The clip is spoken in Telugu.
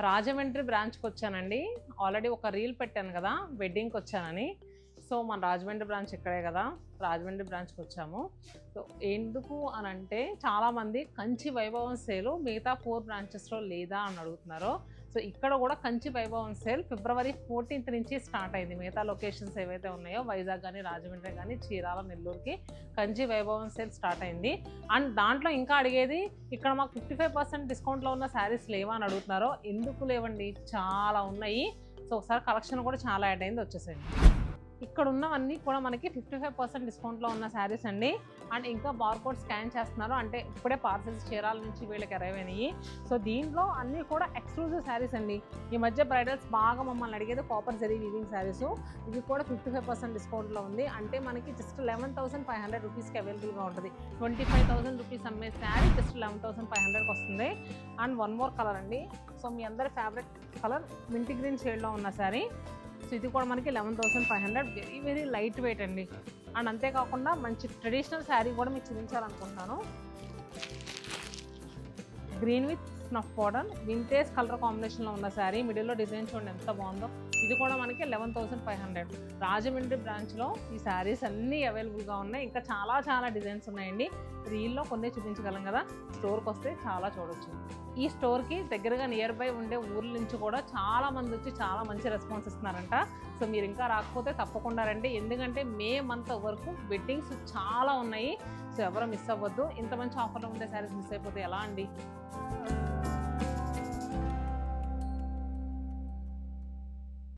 రాజమండ్రి బ్రాంచ్కి వచ్చానండి. ఆల్రెడీ ఒక రీల్ పెట్టాను కదా వెడ్డింగ్కి వచ్చానని. సో మన రాజమండ్రి బ్రాంచ్ ఇక్కడే కదా, రాజమండ్రి బ్రాంచ్కి వచ్చాము. సో ఎందుకు అని అంటే చాలామంది కంచి వైభవం సేల్ మిగతా 4 బ్రాంచెస్లో లేదా అని అడుగుతున్నారు. సో ఇక్కడ కూడా కంచి వైభవం సేల్ ఫిబ్రవరి 14th నుంచి స్టార్ట్ అయింది. మిగతా లొకేషన్స్ ఏవైతే ఉన్నాయో వైజాగ్ కానీ, రాజమండ్రి కానీ, చీరాల, నెల్లూరుకి కంచి వైభవం సేల్ స్టార్ట్ అయింది. అండ్ దాంట్లో ఇంకా అడిగేది ఇక్కడ మాకు 55% డిస్కౌంట్లో ఉన్న శారీస్ లేవా అని అడుగుతున్నారు. ఎందుకు లేవండి, చాలా ఉన్నాయి. సో ఒకసారి కలెక్షన్ కూడా చాలా యాడ్ అయింది, వచ్చేసేయండి. ఇక్కడ ఉన్నవన్నీ కూడా మనకి 55% డిస్కౌంట్లో ఉన్న శారీస్ అండి. అండ్ ఇంకా బార్కోడ్ స్కాన్ చేస్తున్నారు, అంటే ఇప్పుడే పార్సల్స్ చీరాల నుంచి వీళ్ళకి అరైవ్ అయినాయి. సో దీంట్లో అన్నీ కూడా ఎక్స్క్లూజివ్ శారీస్ అండి. ఈ మధ్య బ్రైడల్స్ బాగా మమ్మల్ని అడిగేది కాపర్ జరీ వీవింగ్ శారీస్. ఇవి కూడా 55% డిస్కౌంట్లో ఉంది. అంటే మనకి జస్ట్ 11,500 రూపీస్కి అవైలబుల్గా ఉంటుంది. 25,000 రూపీస్ అమ్మే శారీ జస్ట్ 11,500కి వస్తుంది. అండ్ వన్ మోర్ కలర్ అండి. సో మీ అందరి ఫేవరెట్ కలర్ మింటి గ్రీన్ షేడ్లో ఉన్న శారీ. సో ఇది కూడా మనకి 11,500, వెరీ వెరీ లైట్ వెయిట్ అండి. అండ్ అంతేకాకుండా మంచి ట్రెడిషనల్ శారీ కూడా మీకు చూపించాలనుకుంటున్నాను. Green with snuff powder vintage colour కాంబినేషన్లో ఉన్న శారీ. మిడిల్లో డిజైన్ చూడండి ఎంత బాగుందో. ఇది కూడా మనకి 11,500. రాజమండ్రి బ్రాంచ్లో ఈ శారీస్ అన్నీ అవైలబుల్గా ఉన్నాయి. ఇంకా చాలా చాలా డిజైన్స్ ఉన్నాయండి. రీల్లో కొన్ని చూపించగలం కదా, స్టోర్కి వస్తే చాలా చూడొచ్చు. ఈ స్టోర్కి దగ్గరగా నియర్ బై ఉండే ఊర్ల నుంచి కూడా చాలా మంది వచ్చి చాలా మంచి రెస్పాన్స్ ఇస్తున్నారంట. సో మీరు ఇంకా రాకపోతే తప్పకుండా రండి, ఎందుకంటే మే మంత్ వరకు వెడ్డింగ్స్ చాలా ఉన్నాయి. సో ఎవరు మిస్ అవ్వద్దు. ఇంత మంచి ఆఫర్లో ఉండే శారీస్ మిస్ అయిపోతే ఎలా అండి.